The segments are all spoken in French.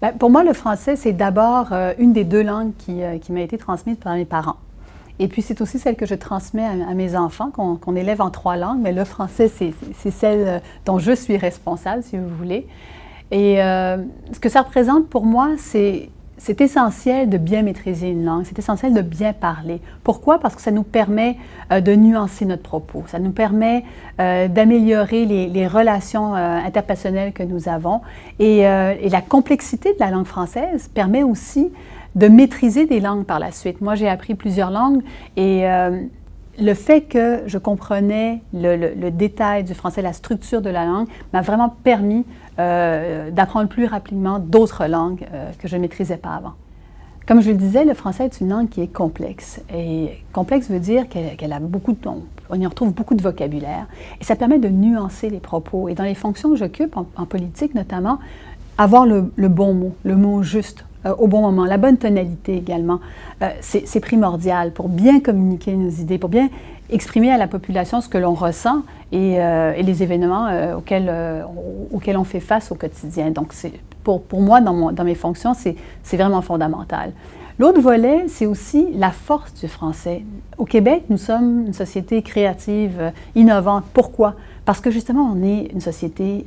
Bien, pour moi, le français, c'est d'abord une des deux langues qui m'a été transmise par mes parents. Et puis, c'est aussi celle que je transmets à mes enfants, qu'on élève en 3 langues, mais le français, c'est celle dont je suis responsable, si vous voulez. Et ce que ça représente pour moi, c'est essentiel de bien maîtriser une langue, c'est essentiel de bien parler. Pourquoi? Parce que ça nous permet de nuancer notre propos, ça nous permet d'améliorer les relations interpersonnelles que nous avons. Et la complexité de la langue française permet aussi de maîtriser des langues par la suite. Moi, j'ai appris plusieurs langues et le fait que je comprenais le détail du français, la structure de la langue, m'a vraiment permis d'apprendre plus rapidement d'autres langues que je ne maîtrisais pas avant. Comme je le disais, le français est une langue qui est complexe. Et complexe veut dire qu'elle a beaucoup de... On y retrouve beaucoup de vocabulaire. Et ça permet de nuancer les propos. Et dans les fonctions que j'occupe, en politique notamment, avoir le bon mot, le mot juste, au bon moment, la bonne tonalité également, c'est primordial pour bien communiquer nos idées, pour bien exprimer à la population ce que l'on ressent et les événements auxquels on fait face au quotidien. Donc, pour moi, dans mes fonctions, c'est vraiment fondamental. L'autre volet, c'est aussi la force du français. Au Québec, nous sommes une société créative, innovante. Pourquoi? Parce que justement, on est une société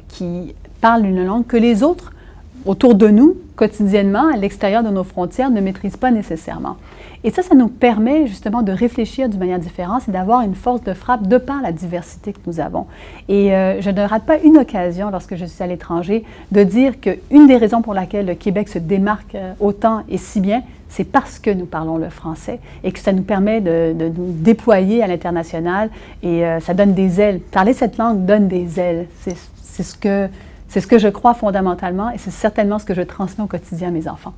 qui parle une langue que les autres autour de nous, quotidiennement, à l'extérieur de nos frontières, ne maîtrisent pas nécessairement. Et ça nous permet justement de réfléchir d'une manière différente et d'avoir une force de frappe de par la diversité que nous avons. Et je ne rate pas une occasion, lorsque je suis à l'étranger, de dire qu'une des raisons pour laquelle le Québec se démarque autant et si bien, c'est parce que nous parlons le français et que ça nous permet de nous déployer à l'international et ça donne des ailes. Parler cette langue donne des ailes. C'est ce que je crois fondamentalement et c'est certainement ce que je transmets au quotidien à mes enfants.